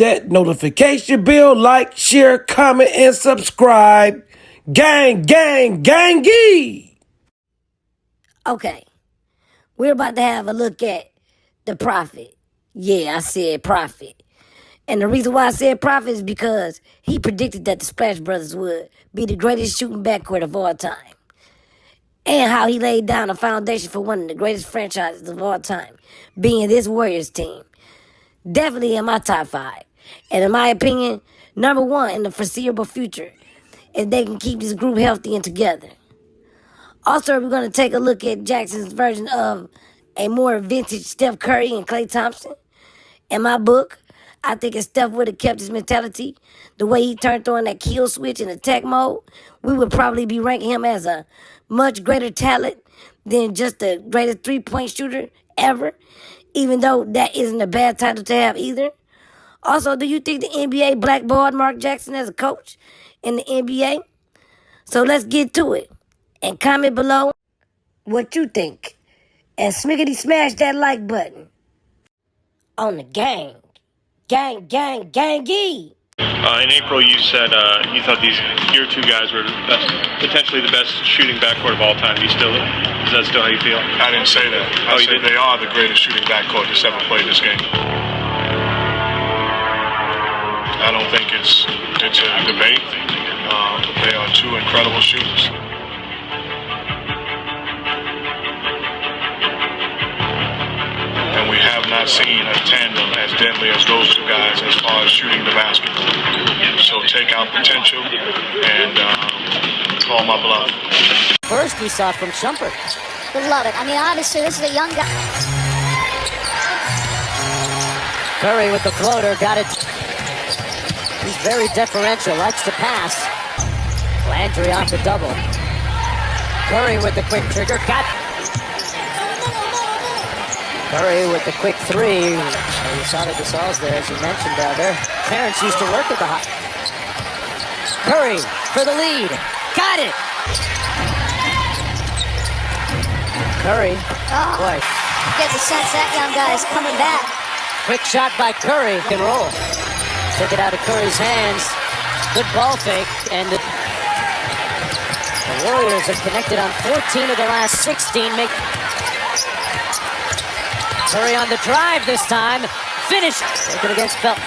that notification bell, like, share, comment, and subscribe. Gang, gang, gangy. Okay, we're about to have a look at the Prophet. Yeah, I said Prophet. And the reason why I said Prophet is because he predicted that the Splash Brothers would be the greatest shooting backcourt of all time. And how he laid down a foundation for one of the greatest franchises of all time, being this Warriors team. Definitely in my top 5. And in my opinion, number 1 in the foreseeable future, if they can keep this group healthy and together. Also, we're going to take a look at Jackson's version of a more vintage Steph Curry and Klay Thompson. In my book, I think if Steph would have kept his mentality, the way he turned on that kill switch in attack mode, we would probably be ranking him as a much greater talent than just the greatest three-point shooter ever, even though that isn't a bad title to have either. Also, do you think the NBA blackballed Mark Jackson as a coach in the NBA? So let's get to it. And comment below what you think. And smiggity smash that like button. On the gang. Gang, gang, gangy. In April, you said you thought your two guys were potentially the best shooting backcourt of all time. Is that still how you feel? I didn't say that. I said they are the greatest shooting backcourt that's ever played this game. I don't think it's a debate. They are two incredible shooters. And we have not seen a tandem as deadly as those two guys as far as shooting the basketball. So take out potential and call my bluff. First we saw from Shumpert. Love it. I mean, obviously, this is a young guy. Curry with the floater, got it. He's very deferential, likes to pass. Landry off the double. Curry with the quick trigger, got Curry with the quick three. You saw the Gasol's there, as you mentioned, their parents used to work at the hot. Curry for the lead. Got it! Curry. Oh, boy. Get the sense that young guy is coming back. Quick shot by Curry. Can roll. Took it out of Curry's hands. Good ball fake. And the Warriors have connected on 14 of the last 16. Curry on the drive this time. Finish. Taken against Belt.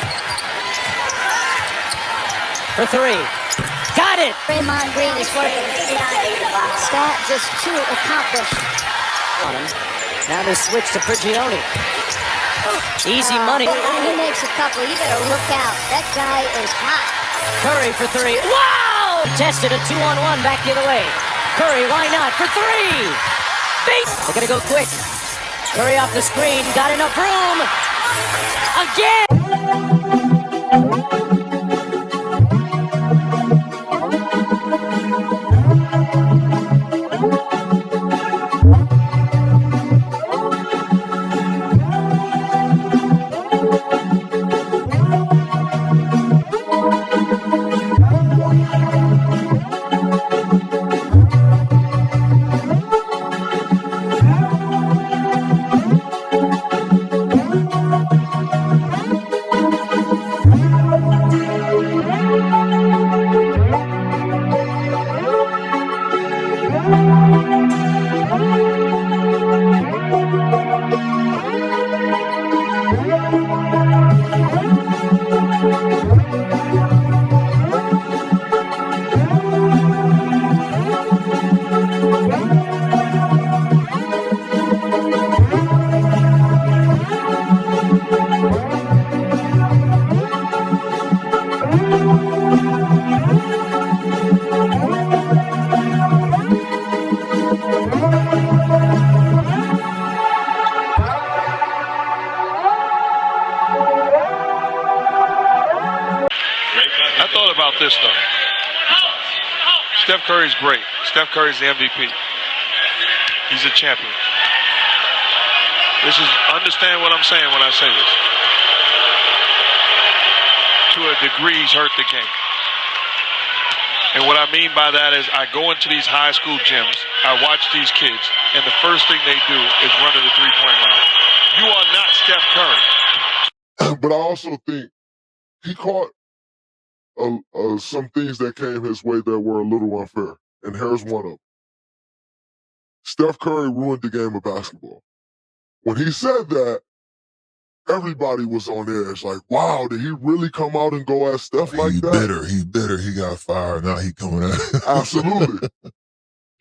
For three. Got it. Draymond Green is working. Stat just too accomplished. On him. Now they switch to Prigioni. Easy money. He makes a couple. You better look out. That guy is hot. Curry for three. Wow! Tested a 2-on-1 back the other way. Curry, why not? For three. They're going to go quick. Curry off the screen, got enough room. Again! I thought about this, though. Steph Curry's great. Steph Curry's the MVP. He's a champion. Understand what I'm saying when I say this. To a degree, he's hurt the game. And what I mean by that is I go into these high school gyms, I watch these kids, and the first thing they do is run to the three-point line. You are not Steph Curry. But I also think he caught some things that came his way that were a little unfair, and here's one of them. Steph Curry ruined the game of basketball. When he said that, everybody was on edge. Like, wow, did he really come out and go at Steph like that? He bitter. He got fired. Now he coming out. Absolutely.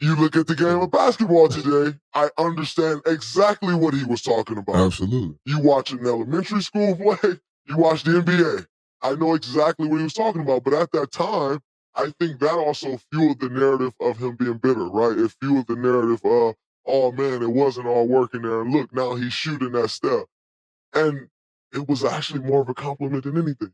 You look at the game of basketball today, I understand exactly what he was talking about. Absolutely. You watch an elementary school play, you watch the NBA. I know exactly what he was talking about, but at that time, I think that also fueled the narrative of him being bitter, right? It fueled the narrative of, oh man, it wasn't all working there. And look, now he's shooting that step. And it was actually more of a compliment than anything.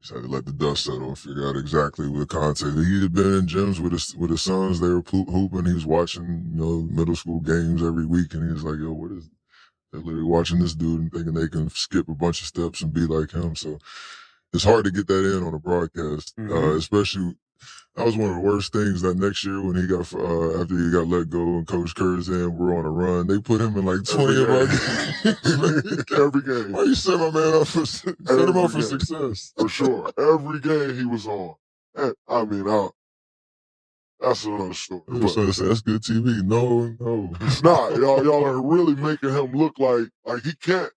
Just had to let the dust settle and figure out exactly what context. He had been in gyms with his sons. They were hooping. He was watching, middle school games every week, and he was like, "Yo, what is?" They're literally watching this dude and thinking they can skip a bunch of steps and be like him. So it's hard to get that in on a broadcast, especially. That was one of the worst things that next year when he got after he got let go and Coach Curtis and we're on a run, they put him in like 20 of our games. Every game. Why you set my man up for success? For sure. Every game he was on. I mean, that's another story. That's good TV. No. It's not. Y'all are really making him look like he can't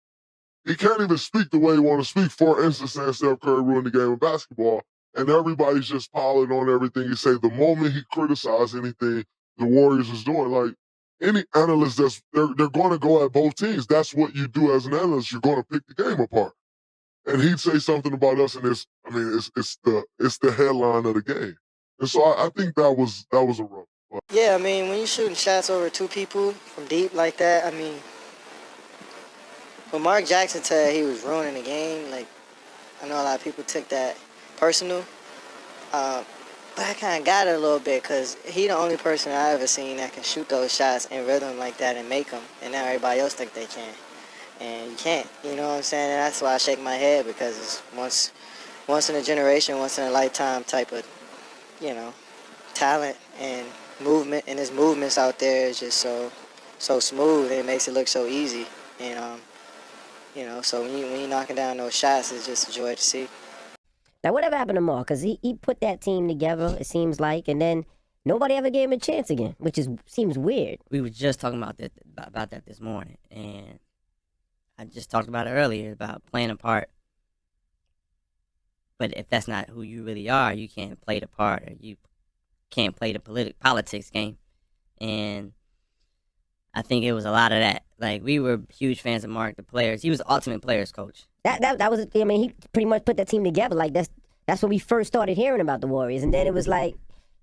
even speak the way he want to speak. For instance, saying Steph Curry ruined the game of basketball. And everybody's just piling on everything he say. The moment he criticized anything the Warriors is doing, like any analyst they're going to go at both teams. That's what you do as an analyst. You're going to pick the game apart. And he'd say something about us, and it's the headline of the game. And so I think that was a rough. Yeah, I mean, when you're shooting shots over two people from deep like that, I mean, when Mark Jackson said he was ruining the game, like I know a lot of people took that personal, but I kind of got it a little bit because he the only person I ever seen that can shoot those shots in rhythm like that and make them, and now everybody else think they can, and you can't. You know what I'm saying? And that's why I shake my head, because it's once in a generation, once in a lifetime type of, talent and movement, and his movements out there is just so smooth, and it makes it look so easy, and so when you're knocking down those shots, it's just a joy to see. Now, whatever happened to Mark? Because he put that team together, it seems like, and then nobody ever gave him a chance again, which seems weird. We were just talking about that this morning, and I just talked about it earlier, about playing a part. But if that's not who you really are, you can't play the part, or you can't play the politics game. And I think it was a lot of that. Like, we were huge fans of Mark, the players. He was the ultimate players coach. That was, I mean, he pretty much put that team together. Like, that's when we first started hearing about the Warriors. And then it was like,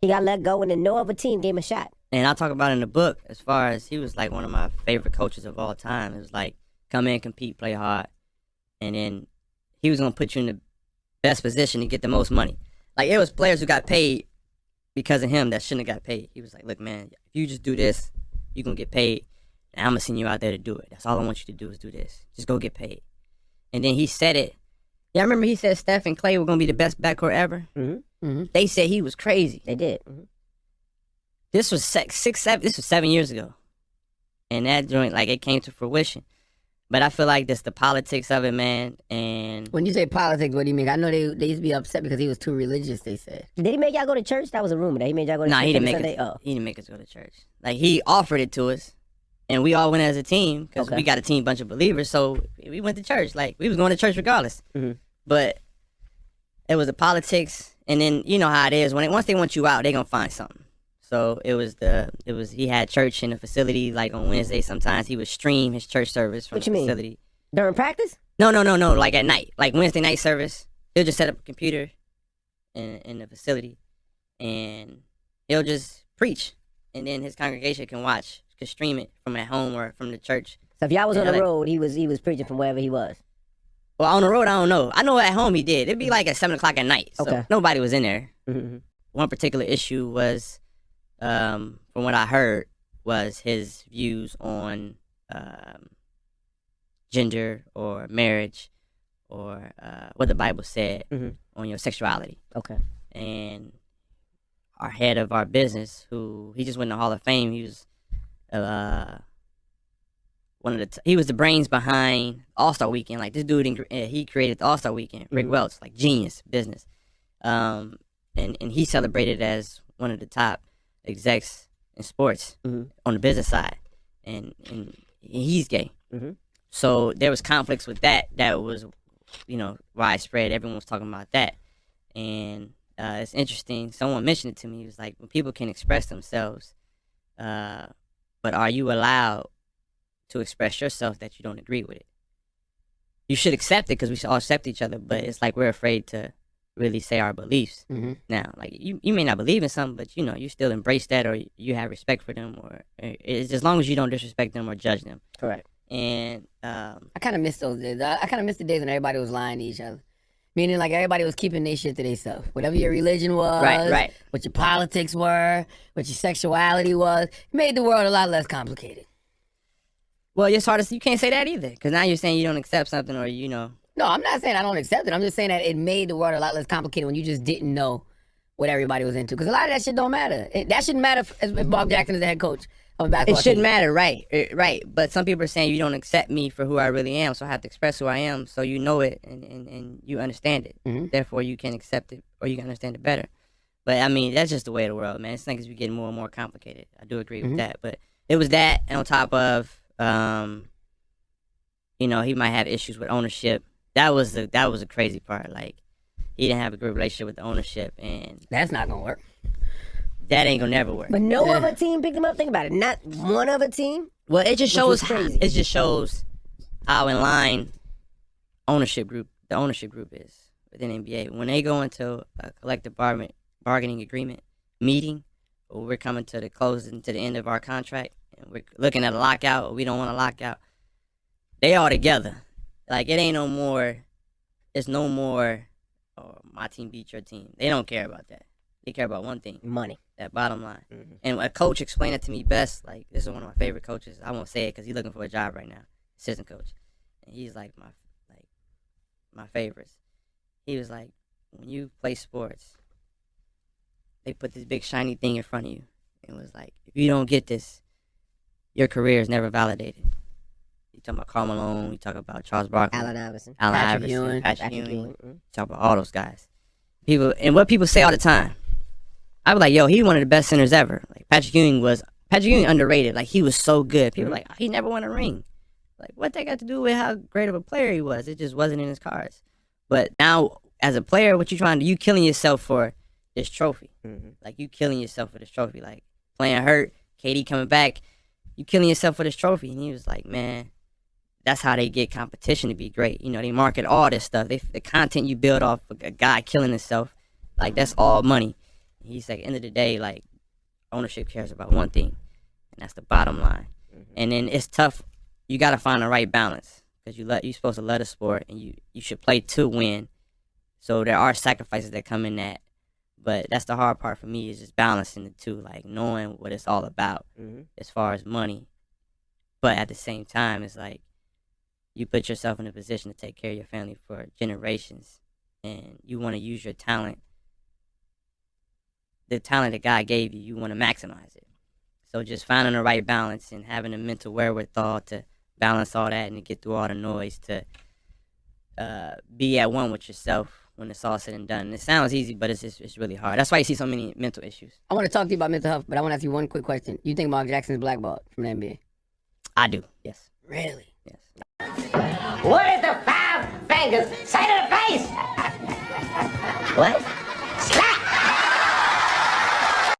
he got let go, and then no other team gave him a shot. And I talk about it in the book, as far as he was like one of my favorite coaches of all time. It was like, come in, compete, play hard. And then he was going to put you in the best position to get the most money. Like, it was players who got paid because of him that shouldn't have got paid. He was like, look, man, if you just do this, you're going to get paid. And I'm going to send you out there to do it. That's all I want you to do is do this. Just go get paid. And then he said it. Yeah, I remember he said Steph and Clay were going to be the best backcourt ever. Mm-hmm. Mm-hmm. They said he was crazy. They did. Mm-hmm. This was 7 years ago. And that joint, like, it came to fruition. But I feel like that's the politics of it, man. And when you say politics, what do you mean? I know they used to be upset because he was too religious, they said. Did he make y'all go to church? That was a rumor that he made y'all go to church. Nah, he didn't make us go to church. Like, he offered it to us. And we all went as a team, because we got a bunch of believers. So we went to church. Like, we was going to church regardless. Mm-hmm. But it was the politics. And then, you know how it is. Once they want you out, they going to find something. So he had church in the facility, like on Wednesday sometimes. He would stream his church service from the facility. Mean? During practice? No. Like at night. Like Wednesday night service. He'll just set up a computer in the facility. And he'll just preach. And then his congregation can stream it from at home or from the church. So if y'all was on the road, he was preaching from wherever he was. Well, on the road, I don't know. I know at home he did. It'd be like at 7 o'clock at night. So nobody was in there. Mm-hmm. One particular issue was, from what I heard, was his views on gender or marriage or what the Bible said on your sexuality. Okay. And our head of our business, who he just went in the Hall of Fame, he was he was the brains behind All-Star Weekend. Like this dude, he created the All-Star Weekend. Rick Welch, like genius business. And he celebrated as one of the top execs in sports on the business side, and he's gay. So there was conflicts with that was, widespread. Everyone was talking about that, and it's interesting. Someone mentioned it to me. It was like, when people can express themselves, but are you allowed to express yourself that you don't agree with it? You should accept it because we should all accept each other, but it's like we're afraid to really say our beliefs. Now, like you may not believe in something, but you still embrace that, or you have respect for them, or it's as long as you don't disrespect them or judge them. Correct. And I kind of miss those days. I kind of miss the days when everybody was lying to each other. Meaning, like, everybody was keeping their shit to themselves. Whatever your religion was, right. What your politics were, what your sexuality was, it made the world a lot less complicated. Well, it's hard to, you can't say that either, because now you're saying you don't accept something, or No, I'm not saying I don't accept it. I'm just saying that it made the world a lot less complicated when you just didn't know what everybody was into. Because a lot of that shit don't matter. That shouldn't matter if Bob Jackson is the head coach of a basketball It shouldn't team. matter, right. But some people are saying you don't accept me for who I really am, so I have to express who I am, so you know it and you understand it. Therefore, you can accept it, or you can understand it better. But I mean, that's just the way of the world, man. It's things be getting more and more complicated. I do agree with that. But it was that, and on top of, he might have issues with ownership. That was a crazy part. Like, he didn't have a good relationship with the ownership, and that's not gonna work. That ain't gonna never work. But no other team picked him up. Think about it. Not one other team. Well, it just shows. It just shows how in line the ownership group is within NBA. When they go into a collective bargaining agreement meeting, or we're coming to the closing to the end of our contract, and we're looking at a lockout, or we don't want to lock out. They all together. Like, it ain't no more. It's no more. Oh, my team beat your team. They don't care about that. They care about one thing: money. That bottom line. And a coach explained it to me best. Like, this is one of my favorite coaches. I won't say it because he's looking for a job right now, assistant coach. And he's like my favorites. He was like, when you play sports, they put this big shiny thing in front of you. It was like, if you don't get this, your career is never validated. You talk about Karl Malone. You talk about Charles Barkley, Allen Iverson, Patrick Ewing. You talk about all those guys. What people say all the time. I was like, yo, he's one of the best centers ever. Like, Patrick Ewing underrated. Like, he was so good. People were like, he never won a ring. Like, what that got to do with how great of a player he was? It just wasn't in his cards. But now, as a player, what you trying to do? You killing yourself for this trophy. Like, you killing yourself for this trophy. Like, playing hurt, KD coming back, you killing yourself for this trophy. And he was like, man, that's how they get competition to be great. They market all this stuff. The content you build off of a guy killing himself, like, that's all money. He's like, at the end of the day, like, ownership cares about one thing, and that's the bottom line. And then it's tough. You got to find the right balance, because you're supposed to love the sport, and you should play to win. So there are sacrifices that come in that. But that's the hard part for me, is just balancing the two, like knowing what it's all about as far as money. But at the same time, it's like you put yourself in a position to take care of your family for generations, and you want to use your talent. The talent that God gave you, you want to maximize it. So just finding the right balance and having the mental wherewithal to balance all that and to get through all the noise, to be at one with yourself when it's all said and done. And it sounds easy, but it's really hard. That's why you see so many mental issues. I want to talk to you about mental health, but I want to ask you one quick question. You think Mark Jackson's blackballed from the NBA? I do, yes. Really? Yes. What did the five fingers say to the face? What?